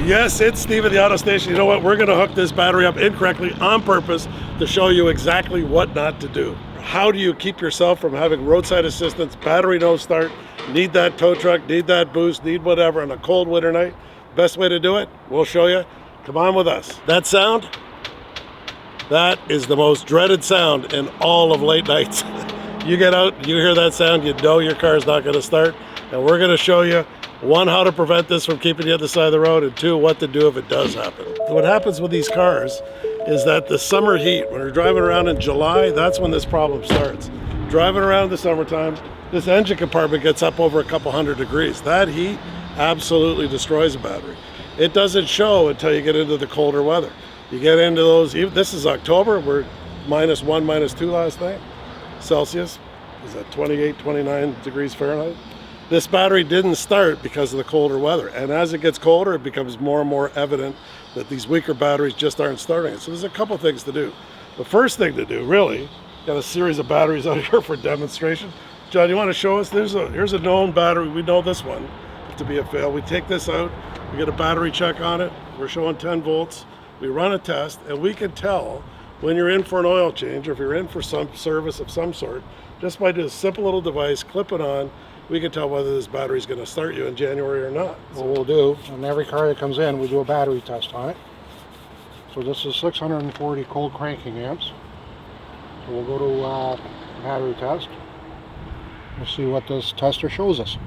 Yes, it's Steve at the Auto Station. You know what? We're going to hook this battery up incorrectly on purpose to show you exactly what not to do. How do you keep yourself from having roadside assistance, battery no start, need that tow truck, need that boost, need whatever on a cold winter night? Best way to do it? We'll show you. Come on with us. That sound? That is the most dreaded sound in all of late nights. You get out, you hear that sound, you know your car's not going to start. And we're going to show you, one, how to prevent this from keeping you at the side of the road, and two, what to do if it does happen. What happens with these cars is that the summer heat, when you're driving around in July, that's when this problem starts. Driving around in the summertime, this engine compartment gets up over a couple hundred degrees. That heat absolutely destroys a battery. It doesn't show until you get into the colder weather. You get into those, this is October, we're -1, -2 last night, Celsius. Is that 28, 29 degrees Fahrenheit? This battery didn't start because of the colder weather. And as it gets colder, it becomes more and more evident that these weaker batteries just aren't starting. So there's a couple things to do. The first thing to do, really, got a series of batteries out here for demonstration. John, you want to show us? Here's a known battery. We know this one to be a fail. We take this out, we get a battery check on it. We're showing 10 volts. We run a test, and we can tell when you're in for an oil change or if you're in for some service of some sort, just by this simple little device, clip it on, we can tell whether this battery is going to start you in January or not. What we'll do, on every car that comes in, we do a battery test on it. So this is 640 cold cranking amps. So we'll go to battery test. We'll see what this tester shows us.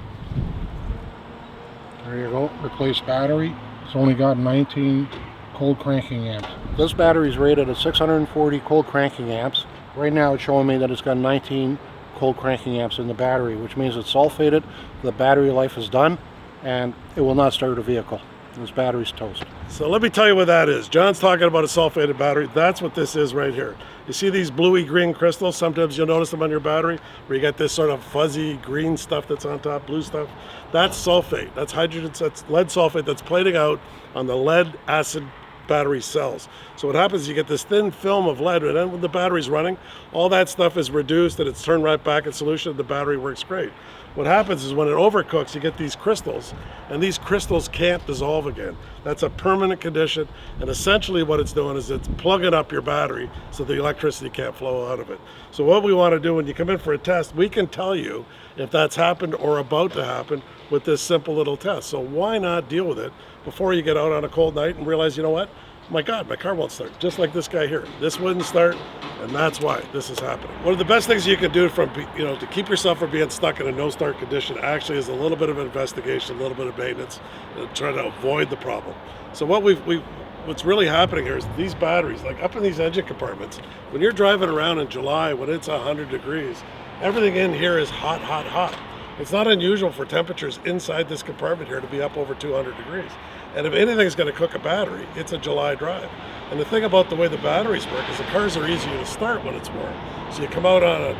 There you go, replace battery. It's only got 19 cold cranking amps. This battery is rated at 640 cold cranking amps. Right now it's showing me that it's got 19 cold cranking amps in the battery, which means it's sulfated, the battery life is done, and it will not start a vehicle. This battery's toast. So let me tell you what that is. John's talking about a sulfated battery. That's what this is right here. You see these bluey green crystals? Sometimes you'll notice them on your battery where you get this sort of fuzzy green stuff that's on top, blue stuff. That's sulfate. That's hydrogen, that's lead sulfate that's plating out on the lead acid battery cells. So what happens is you get this thin film of lead, and then when the battery's running, all that stuff is reduced and it's turned right back in solution. The battery works great. What happens is when it overcooks, you get these crystals, and these crystals can't dissolve again. That's a permanent condition, and essentially what it's doing is it's plugging up your battery so the electricity can't flow out of it. So what we want to do when you come in for a test, we can tell you if that's happened or about to happen with this simple little test. So why not deal with it before you get out on a cold night and realize, you know what? My God, my car won't start, just like this guy here. This wouldn't start, and that's why this is happening. One of the best things you can do to keep yourself from being stuck in a no-start condition actually is a little bit of investigation, a little bit of maintenance, and try to avoid the problem. So what's really happening here is these batteries, like up in these engine compartments, when you're driving around in July when it's 100 degrees, everything in here is hot, hot, hot. It's not unusual for temperatures inside this compartment here to be up over 200 degrees. And if anything's going to cook a battery, it's a July drive. And the thing about the way the batteries work is the cars are easier to start when it's warm. So you come out on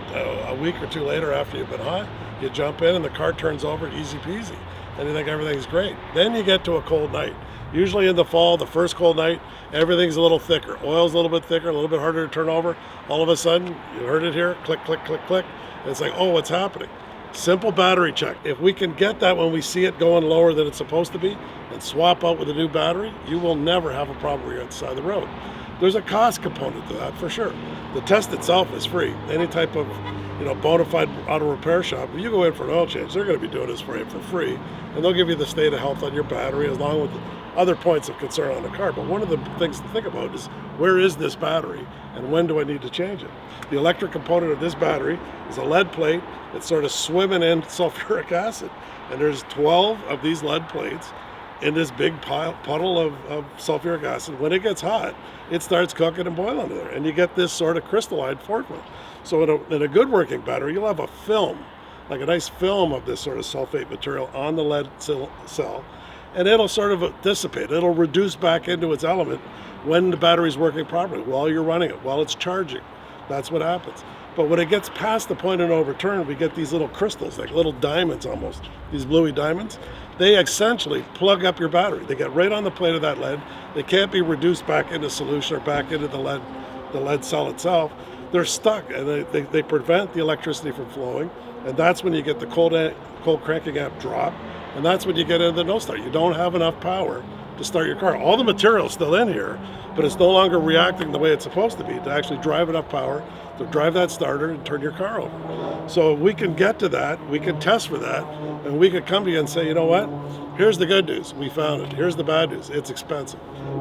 a week or two later after you've been hot, you jump in and the car turns over easy peasy. And you think everything's great. Then you get to a cold night. Usually in the fall, the first cold night, everything's a little thicker. Oil's a little bit thicker, a little bit harder to turn over. All of a sudden, you heard it here, click, click, click, click. And it's like, oh, what's happening? Simple battery check. If we can get that when we see it going lower than it's supposed to be and swap out with a new battery, you will never have a problem where you're at the side of the road. There's a cost component to that for sure. The test itself is free. Any type of bona fide auto repair shop, if you go in for an oil change, they're going to be doing this for you for free, and they'll give you the state of health on your battery along with other points of concern on the car. But one of the things to think about is, where is this battery and when do I need to change it? The electric component of this battery is a lead plate that's sort of swimming in sulfuric acid, and there's 12 of these lead plates in this big puddle of sulfuric acid. When it gets hot, it starts cooking and boiling there, and you get this sort of crystalline formula. So in a good working battery, you'll have a film, like a nice film of this sort of sulfate material on the lead cell, and it'll sort of dissipate. It'll reduce back into its element when the battery's working properly, while you're running it, while it's charging. That's what happens. But when it gets past the point of no return, we get these little crystals, like little diamonds almost, these bluey diamonds. They essentially plug up your battery. They get right on the plate of that lead. They can't be reduced back into solution or back into the lead cell itself. They're stuck, and they prevent the electricity from flowing, and that's when you get the cold cranking amp drop, and that's when you get into the no start. You don't have enough power to start your car. All the material's still in here, but it's no longer reacting the way it's supposed to be to actually drive enough power to drive that starter and turn your car over. So we can get to that, we can test for that, and we could come to you and say, you know what? Here's the good news, we found it. Here's the bad news, it's expensive.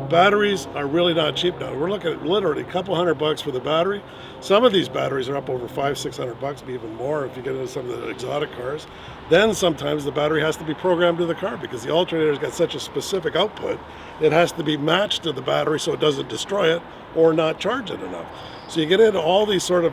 Batteries are really not cheap now. We're looking at literally a couple $100 for the battery. Some of these batteries are up over $500-600, maybe even more if you get into some of the exotic cars. Then sometimes the battery has to be programmed to the car because the alternator's got such a specific output, it has to be matched to the battery so it doesn't destroy it or not charge it enough. So you get into all these sort of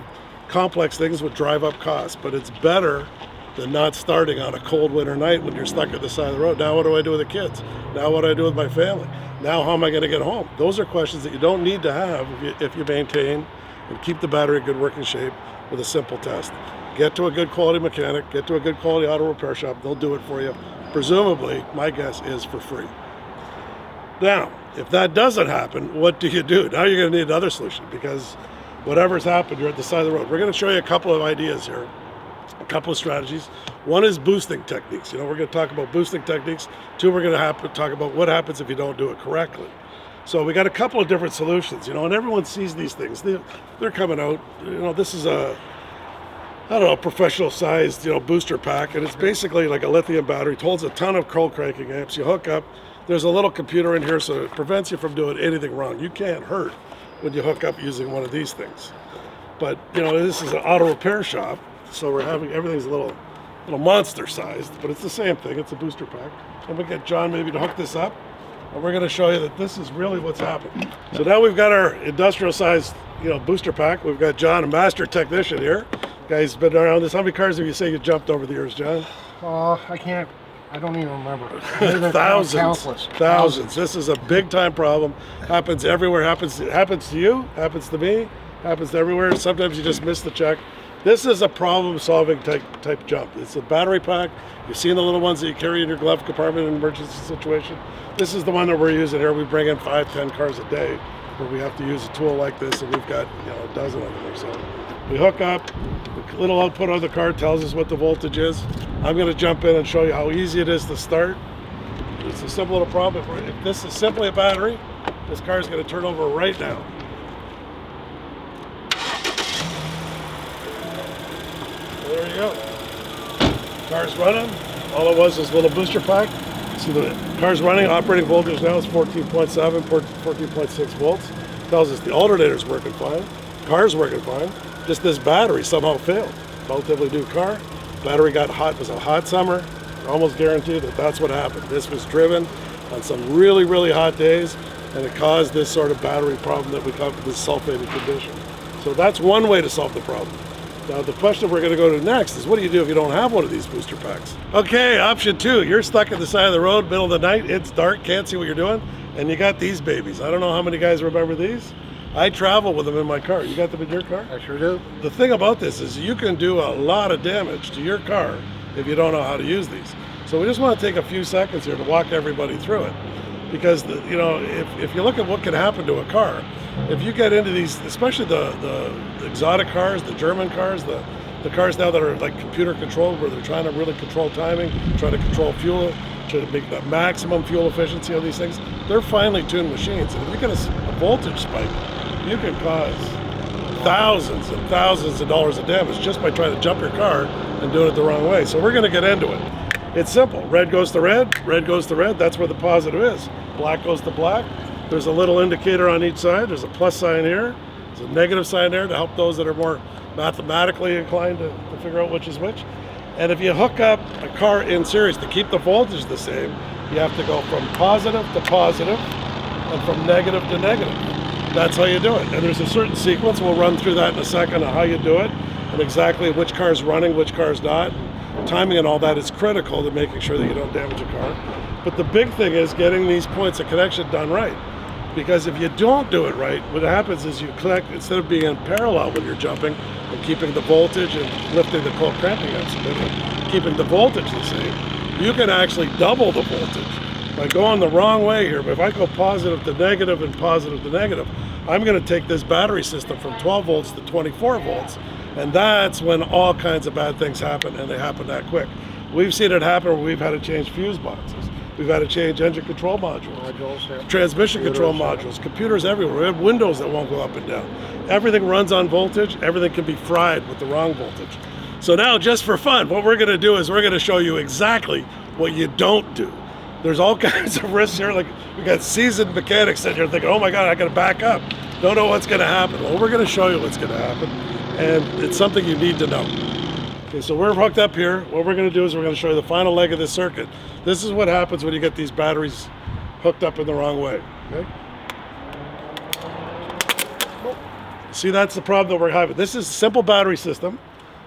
complex things which drive up costs, but it's better than not starting on a cold winter night when you're stuck at the side of the road. Now what do I do with the kids? Now what do I do with my family? Now how am I going to get home? Those are questions that you don't need to have if you maintain and keep the battery in good working shape with a simple test. Get to a good quality mechanic, get to a good quality auto repair shop, they'll do it for you. Presumably, my guess is for free. Now, if that doesn't happen, what do you do? Now you're going to need another solution because whatever's happened, you're at the side of the road. We're going to show you a couple of ideas here. A couple of strategies. One is boosting techniques. We're going to talk about boosting techniques. Two, we're going to talk about what happens if you don't do it correctly. So we got a couple of different solutions, and everyone sees these things. They're coming out. This is a, I don't know, professional sized, booster pack, and it's basically like a lithium battery. It holds a ton of cold cranking amps. You hook up. There's a little computer in here, so it prevents you from doing anything wrong. You can't hurt when you hook up using one of these things. But this is an auto repair shop. So we're having, everything's a little monster sized, but it's the same thing. It's a booster pack. And we get John maybe to hook this up, and we're going to show you that this is really what's happening. So now we've got our industrial sized, booster pack. We've got John, a master technician here. Guy's been around this. How many cars have you say you jumped over the years, John? I don't even remember. Thousands. This is a big time problem. Happens everywhere. It happens to you, happens to me, happens to everywhere. Sometimes you just miss the check. This is a problem-solving type jump. It's a battery pack. You've seen the little ones that you carry in your glove compartment in an emergency situation. This is the one that we're using here. We bring in 5-10 cars a day where we have to use a tool like this, and we've got a dozen of them or so. We hook up. The little output on the car tells us what the voltage is. I'm going to jump in and show you how easy it is to start. It's a simple little problem. If this is simply a battery, this car is going to turn over right now. There you go. Car's running. All it was a little booster pack. See the car's running. Operating voltage now is 14.7, 14.6 volts. Tells us the alternator's working fine. Car's working fine. Just this battery somehow failed. Relatively new car. Battery got hot. It was a hot summer. Almost guaranteed that that's what happened. This was driven on some really, really hot days, and it caused this sort of battery problem that we call this sulfated condition. So that's one way to solve the problem. Now the question we're going to go to next is, what do you do if you don't have one of these booster packs? Okay, option two, you're stuck at the side of the road, middle of the night, it's dark, can't see what you're doing, and you got these babies. I don't know how many guys remember these. I travel with them in my car. You got them in your car? I sure do. The thing about this is you can do a lot of damage to your car if you don't know how to use these. So we just want to take a few seconds here to walk everybody through it. Because, if you look at what can happen to a car, if you get into these, especially the exotic cars, the German cars, the cars now that are like computer controlled, where they're trying to really control timing, trying to control fuel, trying to make the maximum fuel efficiency of these things, they're finely tuned machines. And if you get a voltage spike, you can cause thousands and thousands of dollars of damage just by trying to jump your car and doing it the wrong way. So we're going to get into it. It's simple. Red goes to red, red goes to red. That's where the positive is. Black goes to black. There's a little indicator on each side. There's a plus sign here. There's a negative sign there to help those that are more mathematically inclined to figure out which is which. And if you hook up a car in series to keep the voltage the same, you have to go from positive to positive and from negative to negative. That's how you do it. And there's a certain sequence. We'll run through that in a second of how you do it and exactly which car's running, which car's not. Timing and all that is critical to making sure that you don't damage a car. But the big thing is getting these points of connection done right. Because if you don't do it right, what happens is you connect, instead of being in parallel when you're jumping and keeping the voltage and lifting the cold cramping amps, keeping the voltage the same, you can actually double the voltage by going the wrong way here. But if I go positive to negative and positive to negative, I'm going to take this battery system from 12 volts to 24 volts. And that's when all kinds of bad things happen, and they happen that quick. We've seen it happen where we've had to change fuse boxes. We've got to change engine control modules, Modules, yeah. transmission control Computers, modules, computers everywhere. We have windows that won't go up and down. Everything runs on voltage. Everything can be fried with the wrong voltage. So now, just for fun, what we're going to do is we're going to show you exactly what you don't do. There's all kinds of risks here. Like, we got seasoned mechanics sitting here thinking, oh my God, I got to back up. Don't know what's going to happen. Well, we're going to show you what's going to happen, and it's something you need to know. Okay, so we're hooked up here. What we're going to do is we're going to show you the final leg of this circuit. This is what happens when you get these batteries hooked up in the wrong way. Okay? See, that's the problem that we're having. This is a simple battery system.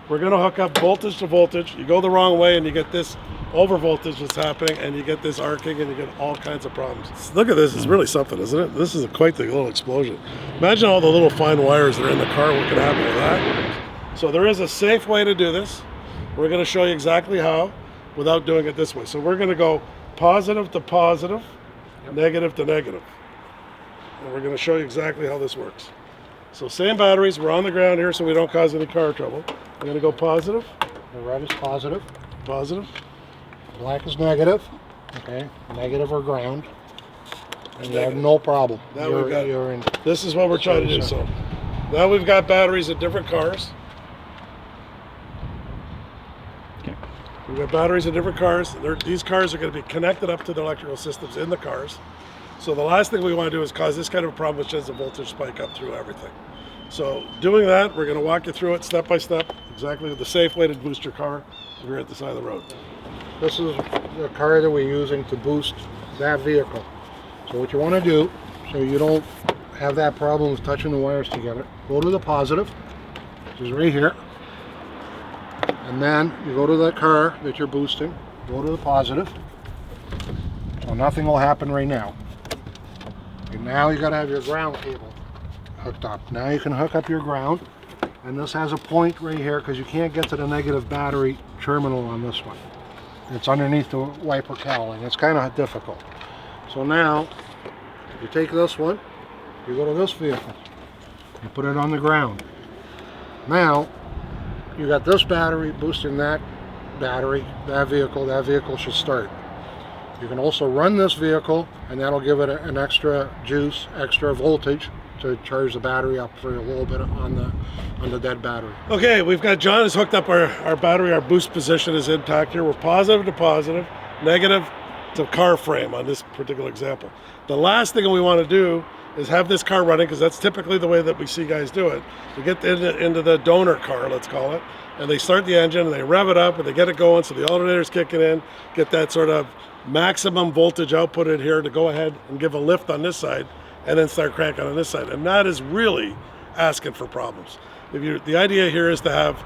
We're going to hook up voltage to voltage. You go the wrong way and you get this over voltage that's happening, and you get this arcing, and you get all kinds of problems. Look at this. It's really something, isn't it? This is quite the little explosion. Imagine all the little fine wires that are in the car. What could happen with that? So there is a safe way to do this. We're going to show you exactly how without doing it this way. So we're going to go positive to positive, negative to negative. And we're going to show you exactly how this works. So same batteries. We're on the ground here so we don't cause any car trouble. I'm going to go positive. The red is positive. Positive. Black is negative. Okay, negative or ground. And you have no problem. Now you're in. This is what we're trying to do. So now we've got batteries in different cars. We've got batteries in different cars. These cars are going to be connected up to the electrical systems in the cars. So the last thing we want to do is cause this kind of a problem, which has a voltage spike up through everything. So doing that, we're going to walk you through it step by step, exactly the safe way to boost your car if you're at the side of the road. This is the car that we're using to boost that vehicle. So what you want to do, so you don't have that problem of touching the wires together, go to the positive, which is right here. And then you go to the car that you're boosting, go to the positive. So nothing will happen right now. And now you got to have your ground cable hooked up. Now you can hook up your ground, and this has a point right here because you can't get to the negative battery terminal on this one. It's underneath the wiper cowling. It's kind of difficult. So now you take this one, you go to this vehicle, you put it on the ground. Now you got this battery boosting that battery, that vehicle should start. You can also run this vehicle, and that'll give it an extra juice, extra voltage to charge the battery up for a little bit on the dead battery. Okay, we've got John has hooked up our battery. Our boost position is intact here. We're positive to positive, negative to car frame on this particular example. The last thing we want to do is have this car running, because that's typically the way that we see guys do it. We get into the donor car, let's call it, and they start the engine and they rev it up and they get it going, so the alternator's kicking in, get that sort of maximum voltage output in here to go ahead and give a lift on this side, and then start cranking on this side. And that is really asking for problems. The idea here is to have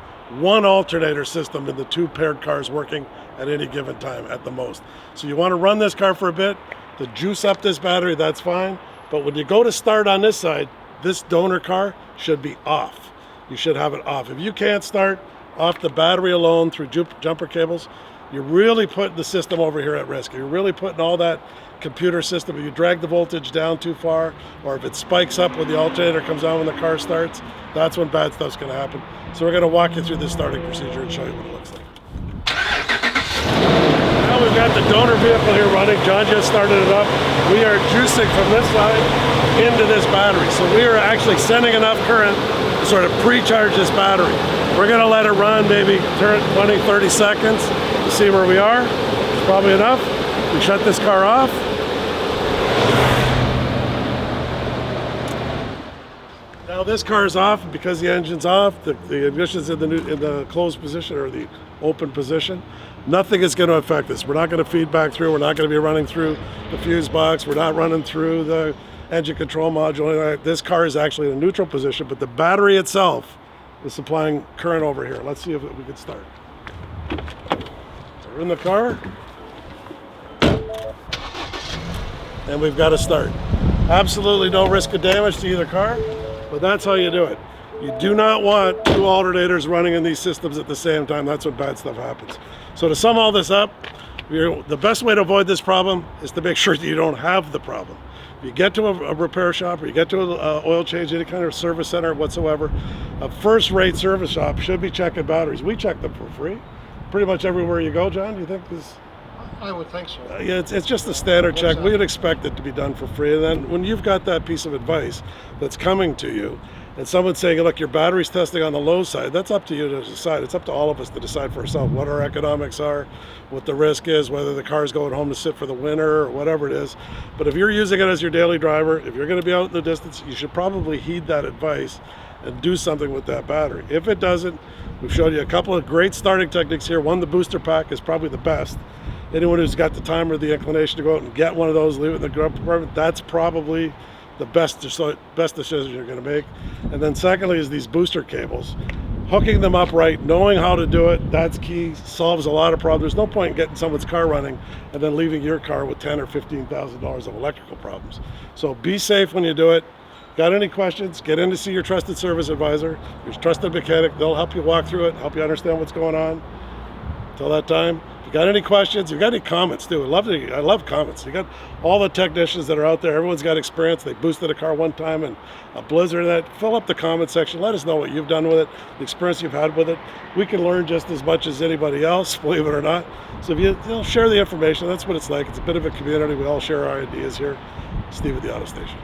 one alternator system in the two paired cars working at any given time at the most. So you want to run this car for a bit to juice up this battery, that's fine. But when you go to start on this side, this donor car should be off. You should have it off. If you can't start off the battery alone through jumper cables, you're really putting the system over here at risk. You're really putting all that computer system. If you drag the voltage down too far, or if it spikes up when the alternator comes on when the car starts, that's when bad stuff's going to happen. So we're going to walk you through this starting procedure and show you what it looks like. Now we've got the donor vehicle here running. John just started it up. We are juicing from this side into this battery. So we are actually sending enough current to sort of pre-charge this battery. We're going to let it run maybe 20, 30 seconds to see where we are. It's probably enough. We shut this car off. Now this car is off, because the engine's off, the ignition's in the closed position or the open position. Nothing is going to affect this. We're not going to feed back through. We're not going to be running through the fuse box. We're not running through the engine control module. This car is actually in a neutral position, but the battery itself is supplying current over here. Let's see if we can start. So we're in the car, and we've got to start. Absolutely no risk of damage to either car, but that's how you do it. You do not want two alternators running in these systems at the same time. That's when bad stuff happens. So to sum all this up, the best way to avoid this problem is to make sure that you don't have the problem. If you get to a repair shop, or you get to an oil change, any kind of service center whatsoever, a first-rate service shop should be checking batteries. We check them for free. Pretty much everywhere you go, John, do you think this? I would think so. Yeah, it's just a standard check. that? We'd expect it to be done for free. And then when you've got that piece of advice that's coming to you, and someone's saying, look, your battery's testing on the low side, that's up to you to decide. It's up to all of us to decide for ourselves what our economics are, what the risk is, whether the car's going home to sit for the winter or whatever it is. But if you're using it as your daily driver, if you're going to be out in the distance, you should probably heed that advice and do something with that battery. If it doesn't, we've showed you a couple of great starting techniques here. One, the booster pack is probably the best. Anyone who's got the time or the inclination to go out and get one of those, leave it in the glove compartment, that's probably the best decision you're going to make. And then secondly is these booster cables. Hooking them up right, knowing how to do it, that's key, solves a lot of problems. There's no point in getting someone's car running and then leaving your car with $10,000 or $15,000 of electrical problems. So be safe when you do it. Got any questions? Get in to see your trusted service advisor, your trusted mechanic. They'll help you walk through it, help you understand what's going on. Until that time, if you got any questions, if you got any comments too, I love comments. You got all the technicians that are out there, everyone's got experience. They boosted a car one time in a blizzard. That fill up the comment section. Let us know what you've done with it, the experience you've had with it. We can learn just as much as anybody else, believe it or not. So if you share the information, that's what it's like. It's a bit of a community. We all share our ideas here. Steve at the Auto Station.